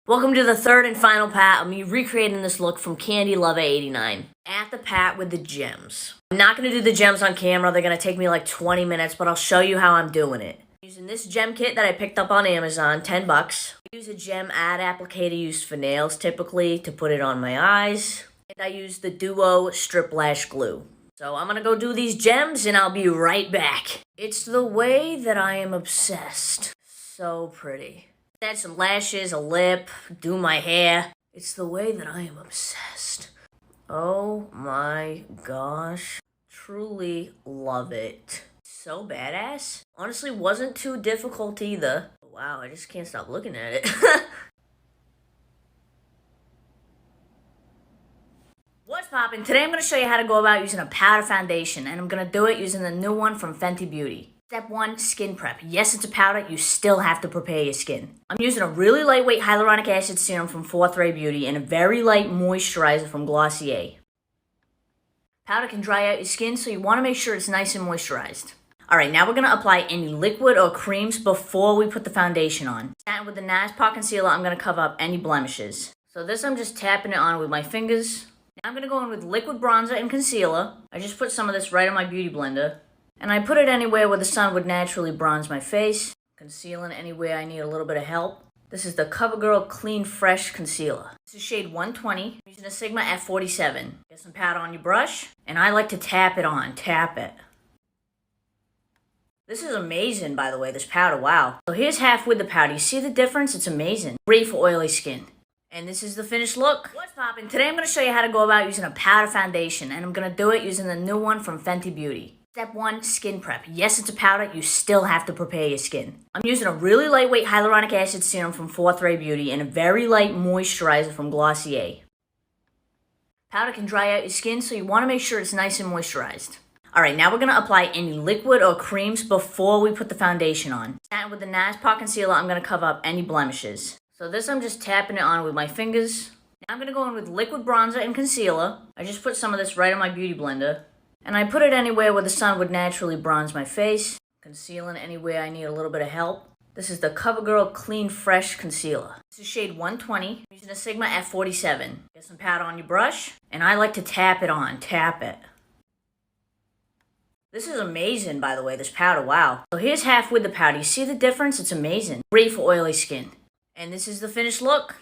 Welcome to the third and final pat of me recreating this look from Candy Lover 89. At the pat with the gems. I'm not going to do the gems on camera, they're going to take me like 20 minutes, but I'll show you how I'm doing it. Using this gem kit that I picked up on Amazon, 10 bucks. I use a gem ad applicator used for nails typically to put it on my eyes. And I use the Duo Strip Lash Glue. So I'm going to go do these gems and I'll be right back. It's the way that I am obsessed. So pretty. Add some lashes, a lip, do my hair. It's the way that I am obsessed. Oh my gosh. Truly love it. So badass. Honestly, wasn't too difficult either. Wow, I just can't stop looking at it. What's poppin'? Today I'm going to show you how to go about using a powder foundation, and I'm going to do it using the new one from Fenty Beauty. Step 1, skin prep. Yes, it's a powder, you still have to prepare your skin. I'm using a really lightweight hyaluronic acid serum from Fourth Ray Beauty and a very light moisturizer from Glossier. Powder can dry out your skin, so you want to make sure it's nice and moisturized. Alright, now we're going to apply any liquid or creams before we put the foundation on. Starting with the NARS Pot Concealer, I'm going to cover up any blemishes. So this I'm just tapping it on with my fingers. Now I'm going to go in with liquid bronzer and concealer. I just put some of this right on my beauty blender. And I put it anywhere where the sun would naturally bronze my face. Concealing anywhere I need a little bit of help. This is the CoverGirl Clean Fresh Concealer. This is shade 120. I'm using a Sigma F47. Get some powder on your brush. And I like to tap it on. Tap it. This is amazing, by the way, this powder. Wow. So here's half with the powder. You see the difference? It's amazing. Great for oily skin. And this is the finished look. What's poppin'? Today I'm going to show you how to go about using a powder foundation. And I'm going to do it using the new one from Fenty Beauty. Step 1, skin prep. Yes, it's a powder, you still have to prepare your skin. I'm using a really lightweight hyaluronic acid serum from Fourth Ray Beauty and a very light moisturizer from Glossier. Powder can dry out your skin, so you want to make sure it's nice and moisturized. Alright, now we're going to apply any liquid or creams before we put the foundation on. Starting with the NARS Pot Concealer, I'm going to cover up any blemishes. So this I'm just tapping it on with my fingers. Now I'm going to go in with liquid bronzer and concealer. I just put some of this right on my beauty blender. And I put it anywhere where the sun would naturally bronze my face. Concealing anywhere I need a little bit of help. This is the CoverGirl Clean Fresh Concealer. This is shade 120. I'm using a Sigma F47. Get some powder on your brush. And I like to tap it on. Tap it. This is amazing, by the way, this powder. Wow. So here's half with the powder. You see the difference? It's amazing. Great for oily skin. And this is the finished look.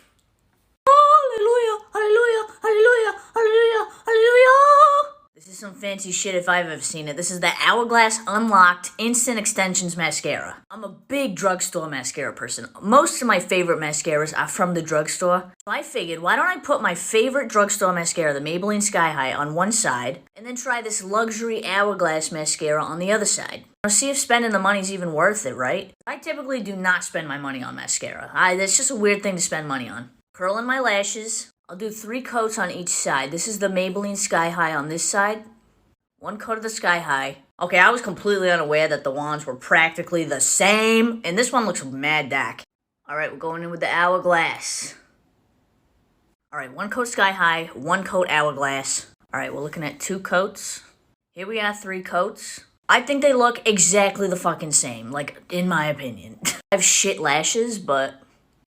Hallelujah, hallelujah, hallelujah, hallelujah, hallelujah. This is some fancy shit if I've ever seen it. This is the Hourglass Unlocked Instant Extensions Mascara. I'm a big drugstore mascara person. Most of my favorite mascaras are from the drugstore. So I figured, why don't I put my favorite drugstore mascara, the Maybelline Sky High, on one side, and then try this luxury Hourglass mascara on the other side. Now see if spending the money's even worth it, right? I typically do not spend my money on mascara. That's just a weird thing to spend money on. Curling my lashes. I'll do 3 coats on each side. This is the Maybelline Sky High on this side. 1 coat of the Sky High. Okay, I was completely unaware that the wands were practically the same. And this one looks mad dark. Alright, we're going in with the Hourglass. Alright, 1 coat Sky High, 1 coat Hourglass. Alright, we're looking at 2 coats. Here we are, 3 coats. I think they look exactly the fucking same, like, in my opinion. I have shit lashes, but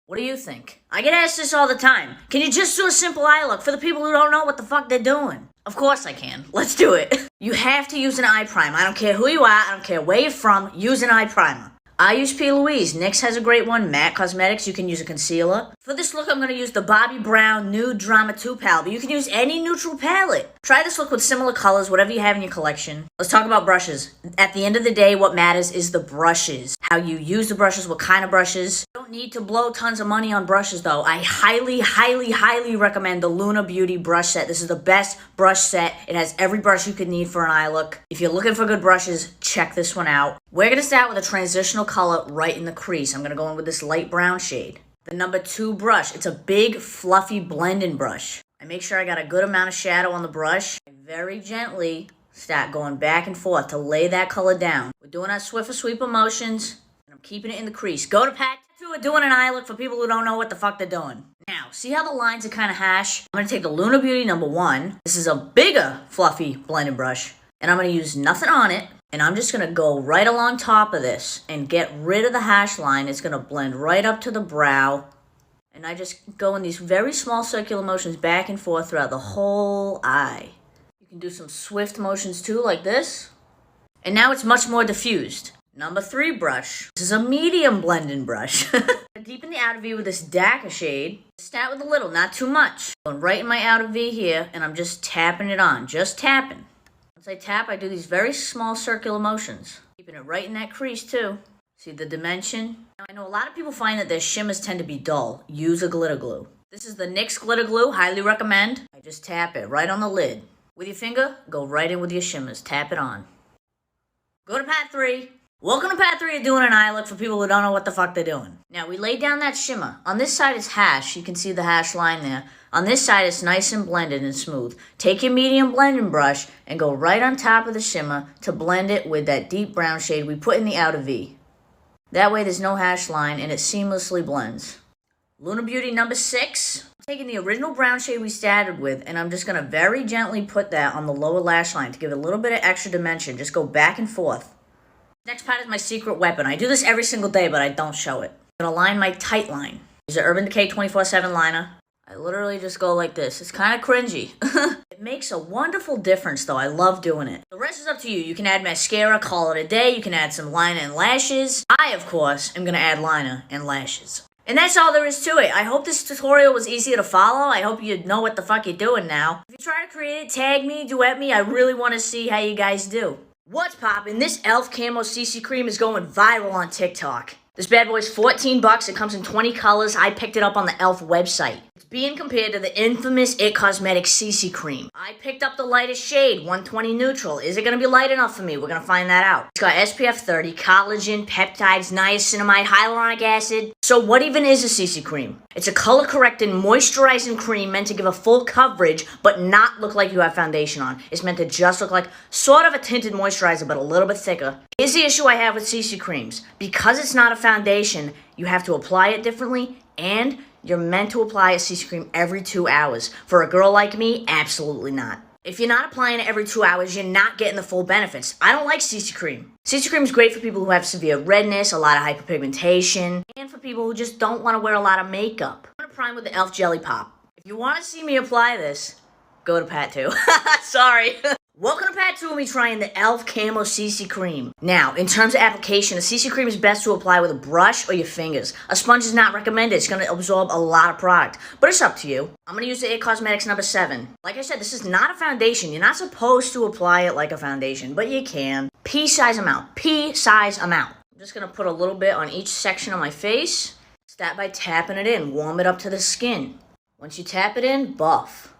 what do you think? I get asked this all the time. Can you just do a simple eye look for the people who don't know what the fuck they're doing? Of course I can. Let's do it. You have to use an eye primer. I don't care who you are. I don't care where you're from. Use an eye primer. I use P. Louise. NYX has a great one. MAC Cosmetics. You can use a concealer. For this look, I'm going to use the Bobbi Brown Nude Drama 2 palette. But you can use any neutral palette. Try this look with similar colors, whatever you have in your collection. Let's talk about brushes. At the end of the day, what matters is the brushes. How you use the brushes, what kind of brushes. You don't need to blow tons of money on brushes, though. I highly, highly, highly recommend the Luna Beauty brush set. This is the best brush set. It has every brush you could need for an eye look. If you're looking for good brushes, check this one out. We're going to start with a transitional color right in the crease. I'm going to go in with this light brown shade. The number 2 brush. It's a big, fluffy blending brush. I make sure I got a good amount of shadow on the brush. I very gently start going back and forth to lay that color down. We're doing our Swiffer Sweeper motions, and I'm keeping it in the crease. Go to Pat Tattoo. We're doing an eye look for people who don't know what the fuck they're doing. Now, see how the lines are kind of harsh? I'm going to take the Luna Beauty number 1. This is a bigger, fluffy blending brush, and I'm going to use nothing on it. And I'm just going to go right along top of this and get rid of the hash line. It's going to blend right up to the brow And I just go in these very small circular motions back and forth throughout the whole eye. You can do some swift motions too, like this. And now it's much more diffused. Number 3 brush. This is a medium blending brush. Deepen the outer V with this darker shade. Start with a little, not too much. Going right in my outer V here, and I'm just tapping it on. Just tapping. Once I tap, I do these very small circular motions. Keeping it right in that crease too. See the dimension? Now, I know a lot of people find that their shimmers tend to be dull. Use a glitter glue. This is the NYX glitter glue. Highly recommend. I just tap it right on the lid. With your finger, go right in with your shimmers. Tap it on. Go to part 3. Welcome to part 3 of doing an eye look for people who don't know what the fuck they're doing. Now, we laid down that shimmer. On this side it's hash. You can see the hash line there. On this side it's nice and blended and smooth. Take your medium blending brush and go right on top of the shimmer to blend it with that deep brown shade we put in the outer V. That way there's no hash line and it seamlessly blends. Luna Beauty number 6. I'm taking the original brown shade we started with and I'm just going to very gently put that on the lower lash line to give it a little bit of extra dimension. Just go back and forth. Next part is my secret weapon. I do this every single day, but I don't show it. I'm going to line my tight line. Use an Urban Decay 24/7 liner. I literally just go like this. It's kind of cringy. It makes a wonderful difference, though. I love doing it. The rest is up to you. You can add mascara, call it a day. You can add some liner and lashes. I, of course, am going to add liner and lashes. And that's all there is to it. I hope this tutorial was easier to follow. I hope you know what the fuck you're doing now. If you try to create it, tag me, duet me. I really want to see how you guys do. What's poppin'? This e.l.f. Camo CC Cream is going viral on TikTok. This bad boy's $14. It comes in 20 colors. I picked it up on the e.l.f. website. It's being compared to the infamous IT Cosmetics CC Cream. I picked up the lightest shade, 120 neutral. Is it going to be light enough for me? We're going to find that out. It's got SPF 30, collagen, peptides, niacinamide, hyaluronic acid. So what even is a CC Cream? It's a color-correcting, moisturizing cream meant to give a full coverage, but not look like you have foundation on. It's meant to just look like sort of a tinted moisturizer, but a little bit thicker. Here's the issue I have with CC Creams. Because it's not a foundation, you have to apply it differently, and you're meant to apply a CC Cream every 2 hours. For a girl like me, absolutely not. If you're not applying it every 2 hours, you're not getting the full benefits. I don't like CC Cream. CC Cream is great for people who have severe redness, a lot of hyperpigmentation, and for people who just don't want to wear a lot of makeup. I'm going to prime with the e.l.f. Jelly Pop. If you want to see me apply this, go to part 2. Sorry. Welcome to part 2 of me trying the e.l.f. Camo CC Cream. Now, in terms of application, a CC Cream is best to apply with a brush or your fingers. A sponge is not recommended. It's going to absorb a lot of product. But it's up to you. I'm going to use the IT Cosmetics number 7. Like I said, this is not a foundation. You're not supposed to apply it like a foundation, but you can. Pea-size amount. Pea-size amount. I'm just going to put a little bit on each section of my face. Start by tapping it in. Warm it up to the skin. Once you tap it in, buff.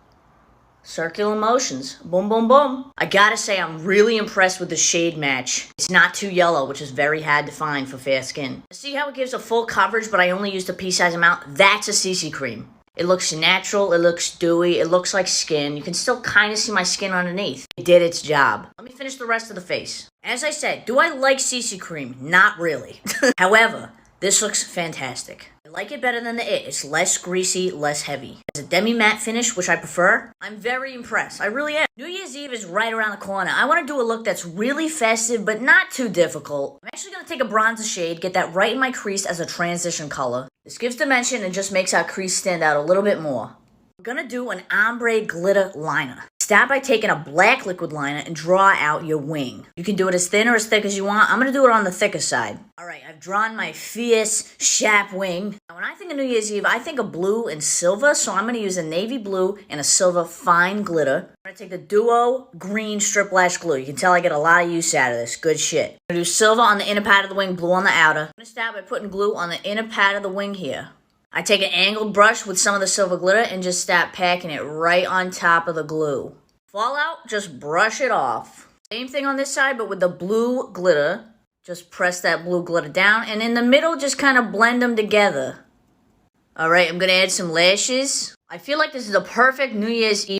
Circular motions. Boom, boom, boom. I gotta say, I'm really impressed with the shade match. It's not too yellow, which is very hard to find for fair skin. See how it gives a full coverage, but I only used a pea-size amount? That's a CC Cream. It looks natural, it looks dewy, it looks like skin. You can still kind of see my skin underneath. It did its job. Let me finish the rest of the face. As I said, do I like CC Cream? Not really. However, this looks fantastic. I like it better than the IT. It's less greasy, less heavy. It's a demi-matte finish, which I prefer. I'm very impressed. I really am. New Year's Eve is right around the corner. I want to do a look that's really festive, but not too difficult. I'm actually going to take a bronzer shade, get that right in my crease as a transition color. This gives dimension and just makes our crease stand out a little bit more. I'm going to do an ombre glitter liner. Start by taking a black liquid liner and draw out your wing. You can do it as thin or as thick as you want. I'm going to do it on the thicker side. Alright, I've drawn my fierce, sharp wing. Now, when I think of New Year's Eve, I think of blue and silver, so I'm going to use a navy blue and a silver fine glitter. I'm going to take the Duo Green Strip Lash Glue. You can tell I get a lot of use out of this. Good shit. I'm going to do silver on the inner part of the wing, blue on the outer. I'm going to start by putting glue on the inner part of the wing here. I take an angled brush with some of the silver glitter and just start packing it right on top of the glue. Fallout, just brush it off. Same thing on this side, but with the blue glitter. Just press that blue glitter down, and in the middle, just kind of blend them together. Alright, I'm going to add some lashes. I feel like this is the perfect New Year's Eve